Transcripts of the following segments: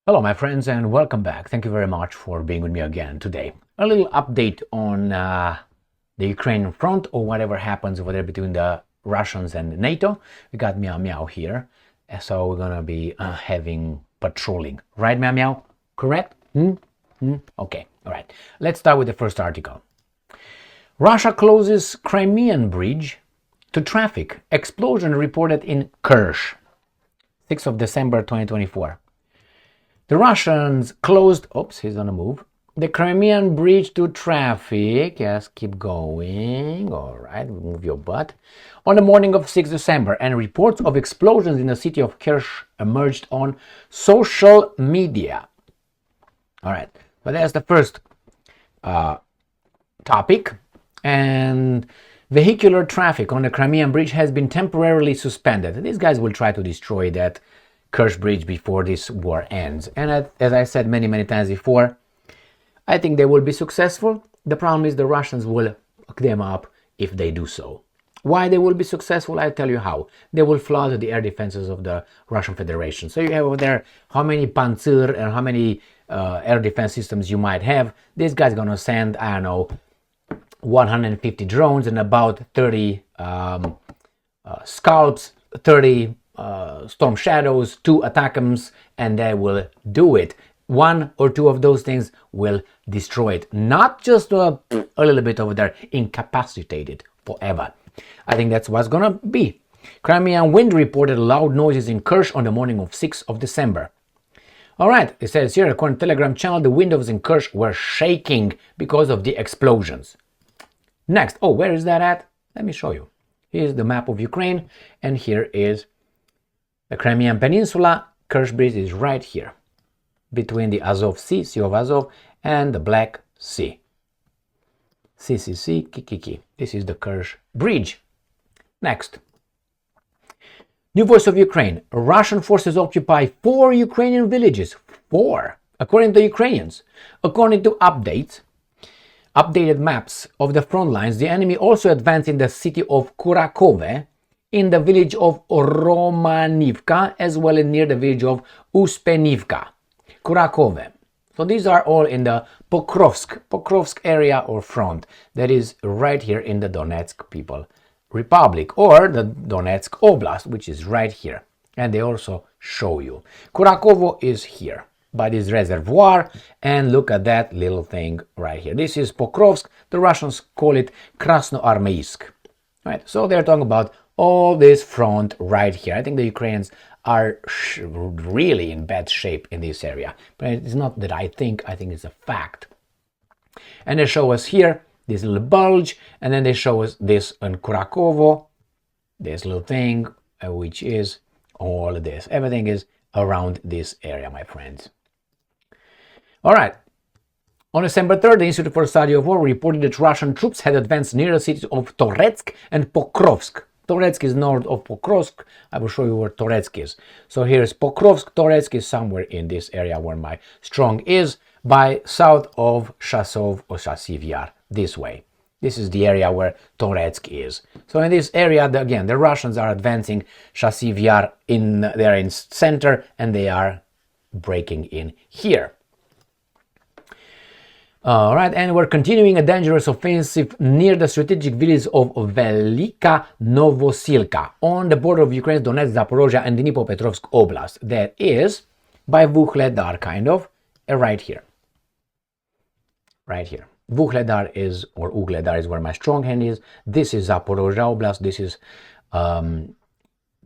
Hello my friends and welcome back. Thank you very much for being with me again today. A little update on the Ukrainian front or whatever happens over there between the Russians and NATO. We got Meow Meow here, so we're gonna be having patrolling. Right, Meow Meow? Correct? Okay, all right. Let's start with the first article. Russia closes Crimean Bridge to traffic. Explosion reported in Kerch, 6th of December 2024. The Russians closed, he's on the move, the Crimean Bridge to traffic. Yes, keep going. All right, move your butt. On the morning of 6th December, and reports of explosions in the city of Kerch emerged on social media. All right, but that's the first topic. And vehicular traffic on the Crimean Bridge has been temporarily suspended. These guys will try to destroy that Kerch Bridge before this war ends. And as I said many times before, I think they will be successful. The problem is the Russians will fuck them up if they do so. Why they will be successful? I'll tell you how. They will flood the air defenses of the Russian Federation. So you have over there how many Panzer and how many air defense systems you might have. This guy's gonna send, I don't know, 150 drones and about 30 scalps, 30 Storm Shadows, 2 ATACMS, and they will do it. 1 or 2 of those things will destroy it. Not just a little bit over there, incapacitate it forever. I think that's what's gonna be. Crimean Wind reported loud noises in Kerch on the morning of 6th of December. All right, it says here, according to Telegram channel, the windows in Kerch were shaking because of the explosions. Next, where is that at? Let me show you. Here's the map of Ukraine, and here is the Crimean Peninsula. Kerch Bridge is right here, between the Azov Sea, Sea of Azov, and the Black Sea. Kiki. This is the Kerch Bridge. Next. New voice of Ukraine. Russian forces occupy 4 Ukrainian villages. 4, according to Ukrainians. According to updated maps of the front lines, the enemy also advanced in the city of Kurakove, in the village of Romanivka, as well as near the village of Uspenivka. Kurakove. So these are all in the Pokrovsk area or front. That is right here in the Donetsk People Republic, or the Donetsk Oblast, which is right here. And they also show you. Kurakovo is here by this reservoir, and look at that little thing right here. This is Pokrovsk. The Russians call it Krasnoarmeysk. Right? So they're talking about all this front right here. I think the Ukrainians are really in bad shape in this area. But it's not that I think it's a fact. And they show us here this little bulge, and then they show us this in Kurakovo, this little thing, which is all of this. Everything is around this area, my friends. All right. On December 3rd, the Institute for Study of War reported that Russian troops had advanced near the cities of Donetsk and Pokrovsk. Donetsk is north of Pokrovsk. I will show you where Donetsk is. So here's Pokrovsk. Donetsk is somewhere in this area where my strong is, by south of Chasov or Chasiv Yar, this way. This is the area where Donetsk is. So in this area, again, the Russians are advancing Chasiv Yar, they're in center, and they are breaking in here. All right, and we're continuing a dangerous offensive near the strategic village of Velika Novosilka on the border of Ukraine's Donetsk, Zaporozhye, and Dnipropetrovsk Oblast. That is by Vuhledar, kind of, right here. Right here. Vuhledar is, or Ugledar is where my strong hand is. This is Zaporozhye Oblast. This is Donetsk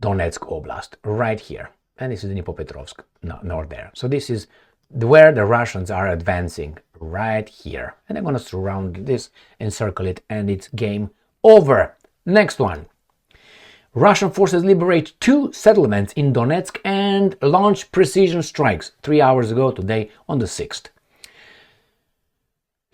Oblast, right here. And this is Dnipropetrovsk, north there. So this is where the Russians are advancing, right here. And I'm going to surround this, encircle it, and it's game over. Next one. Russian forces liberate 2 settlements in Donetsk and launch precision strikes 3 hours ago today on the 6th.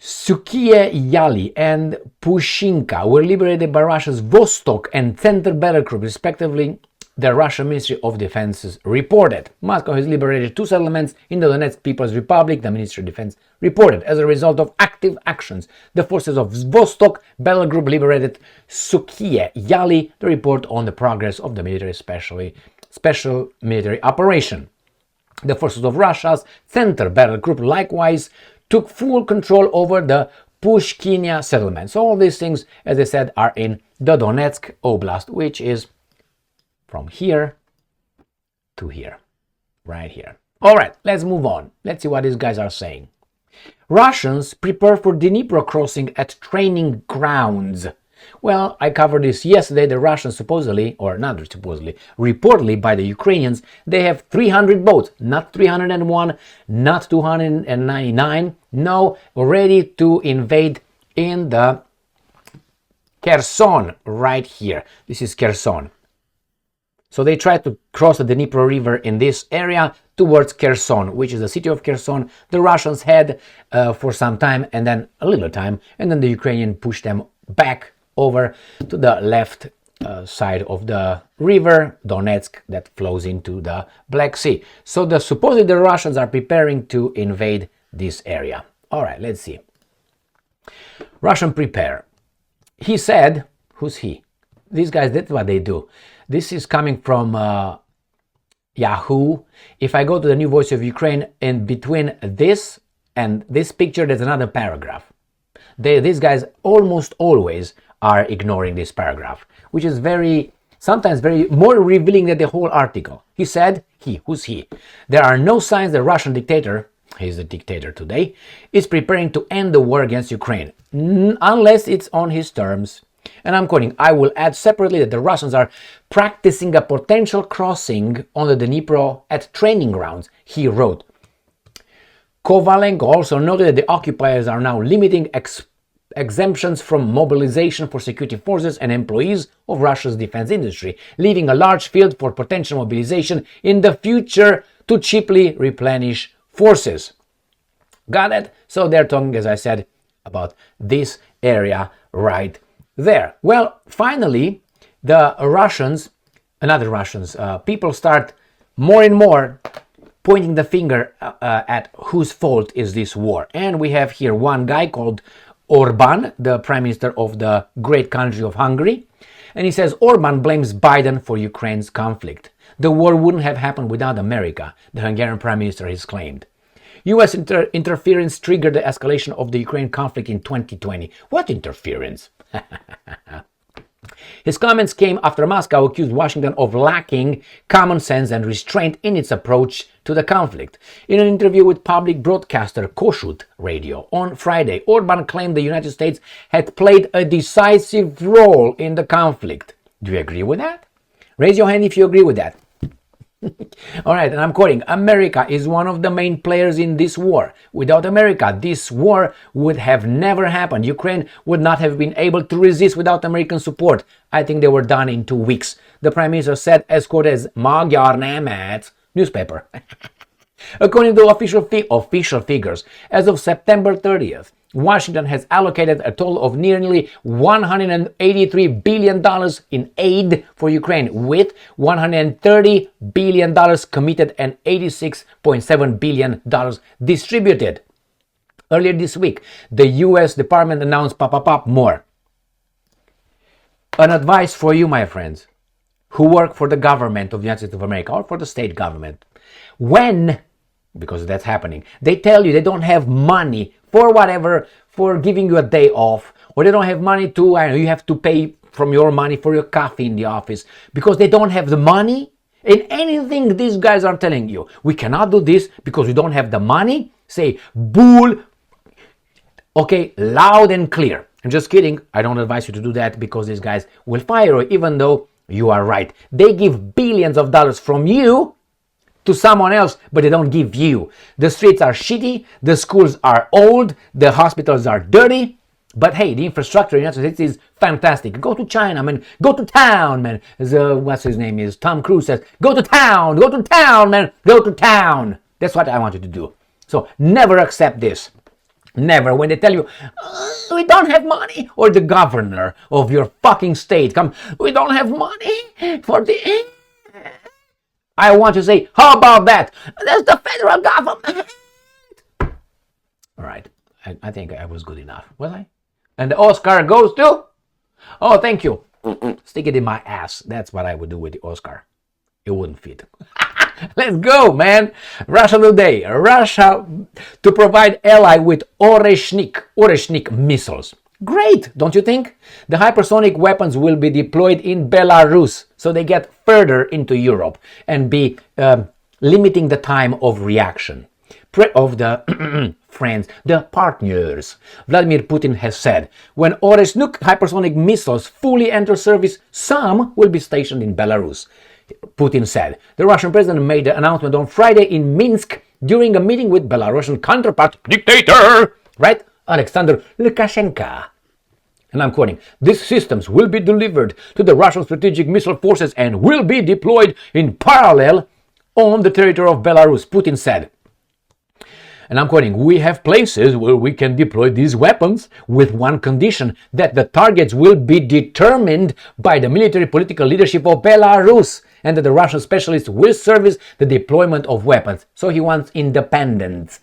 Sukie Yali and Pushinka were liberated by Russia's Vostok and Center Battle Group, respectively, the Russian Ministry of Defense reported. Moscow has liberated 2 settlements in the Donetsk People's Republic, the Ministry of Defense reported. As a result of active actions, the forces of Vostok Battle Group liberated Sukie Yali. The report on the progress of the military special military operation. The forces of Russia's center battle group likewise took full control over the Pushkinia settlement. So all these things, as I said, are in the Donetsk Oblast, which is from here to here, right here. All right, let's move on. Let's see what these guys are saying. Russians prepare for Dnipro crossing at training grounds. Well, I covered this yesterday. The Russians supposedly, or not supposedly, reportedly by the Ukrainians, they have 300 boats, not 301, not 299, no, ready to invade in the Kherson right here. This is Kherson. So they tried to cross the Dnipro River in this area towards Kherson, which is the city of Kherson. The Russians had for some time, and then a little time, and then the Ukrainian pushed them back over to the left side of the river, Donetsk, that flows into the Black Sea. So supposedly the Russians are preparing to invade this area. All right, let's see. Russian prepare. He said, who's he? These guys, that's what they do. This is coming from Yahoo. If I go to the New Voice of Ukraine, in between this and this picture, there's another paragraph. These guys almost always are ignoring this paragraph, which is sometimes very more revealing than the whole article. He said, who's he? There are no signs the Russian dictator, he's the dictator today, is preparing to end the war against Ukraine, unless it's on his terms. And I'm quoting, I will add separately that the Russians are practicing a potential crossing on the Dnipro at training grounds, he wrote. Kovalenko also noted that the occupiers are now limiting exemptions from mobilization for security forces and employees of Russia's defense industry, leaving a large field for potential mobilization in the future to cheaply replenish forces. Got it? So they're talking, as I said, about this area right there. Well, finally, the Russians, people start more and more pointing the finger at whose fault is this war. And we have here one guy called Orban, the prime minister of the great country of Hungary. And he says Orban blames Biden for Ukraine's conflict. The war wouldn't have happened without America, the Hungarian prime minister has claimed. U.S. interference triggered the escalation of the Ukraine conflict in 2020. What interference? His comments came after Moscow accused Washington of lacking common sense and restraint in its approach to the conflict. In an interview with public broadcaster Kossuth Radio on Friday, Orban claimed the United States had played a decisive role in the conflict. Do you agree with that? Raise your hand if you agree with that. All right, and I'm quoting, America is one of the main players in this war. Without America, this war would have never happened. Ukraine would not have been able to resist without American support. I think they were done in 2 weeks. The Prime Minister said, as quoted as Magyar Német newspaper. According to official figures, as of September 30th, Washington has allocated a total of nearly $183 billion in aid for Ukraine, with $130 billion committed and $86.7 billion distributed. Earlier this week, the U.S. Department announced more. An advice for you, my friends, who work for the government of the United States of America or for the state government. When, because that's happening, they tell you they don't have money for whatever, for giving you a day off, or they don't have money to, you have to pay from your money for your coffee in the office, because they don't have the money. In anything these guys are telling you, we cannot do this because we don't have the money, say bull, okay, loud and clear. I'm just kidding. I don't advise you to do that because these guys will fire you, even though you are right. They give billions of dollars from you to someone else, but they don't give you. The streets are shitty, the schools are old, the hospitals are dirty, but hey, the infrastructure in the United States is fantastic. Go to China, man. Go to town, man. What's his name is? Tom Cruise says, go to town, man. Go to town. That's what I want you to do. So never accept this. Never. When they tell you, we don't have money, or the governor of your fucking state come, we don't have money for the... I want to say, how about that? That's the federal government. All right. I think I was good enough. Was I? And the Oscar goes to? Oh, thank you. Stick it in my ass. That's what I would do with the Oscar. It wouldn't fit. Let's go, man. Russia today. Russia to provide ally with Oreshnik missiles. Great, don't you think? The hypersonic weapons will be deployed in Belarus, so they get further into Europe and be limiting the time of reaction of the friends, the partners. Vladimir Putin has said, when Oreshnik hypersonic missiles fully enter service, some will be stationed in Belarus. Putin said. The Russian president made the announcement on Friday in Minsk during a meeting with Belarusian counterpart, dictator, right, Alexander Lukashenko. And I'm quoting, these systems will be delivered to the Russian strategic missile forces and will be deployed in parallel on the territory of Belarus, Putin said. And I'm quoting, we have places where we can deploy these weapons with one condition, that the targets will be determined by the military political leadership of Belarus and that the Russian specialists will service the deployment of weapons. So he wants independence.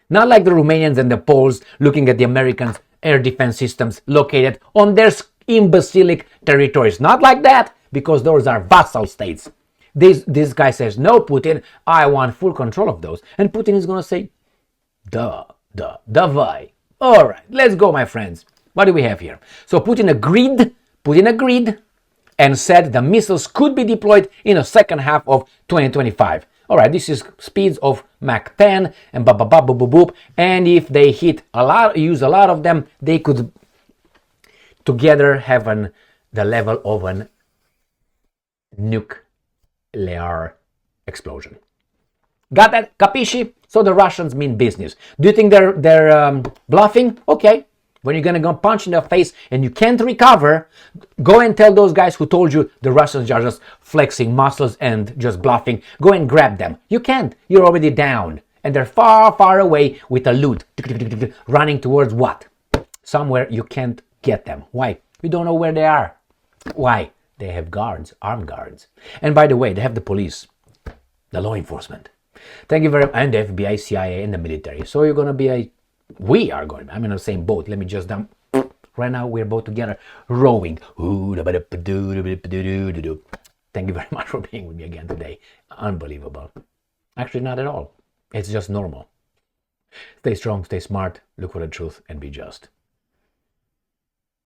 Not like the Romanians and the Poles looking at the Americans' air defense systems located on their imbecilic territories. Not like that, because those are vassal states. This guy says, no, Putin, I want full control of those. And Putin is going to say, davai. All right, let's go, my friends. What do we have here? So Putin agreed and said the missiles could be deployed in the second half of 2025. All right, this is speeds of Mach 10 and boop. And if they use a lot of them, they could together have the level of an nuclear explosion. Got that? Capisci? So the Russians mean business. Do you think they're bluffing? Okay. When you're gonna go punch in the face and you can't recover, go and tell those guys who told you the Russians are just flexing muscles and just bluffing. Go and grab them. You can't. You're already down. And they're far, far away with a loot. Running towards what? Somewhere you can't get them. Why? You don't know where they are. Why? They have guards, armed guards. And by the way, they have the police, the law enforcement. Thank you very much. And the FBI, CIA, and the military. So you're gonna be we are going. I'm in the same boat. Let me just dump. Right now we're both together rowing. Thank you very much for being with me again today. Unbelievable. Actually, not at all. It's just normal. Stay strong, stay smart, look for the truth, and be just.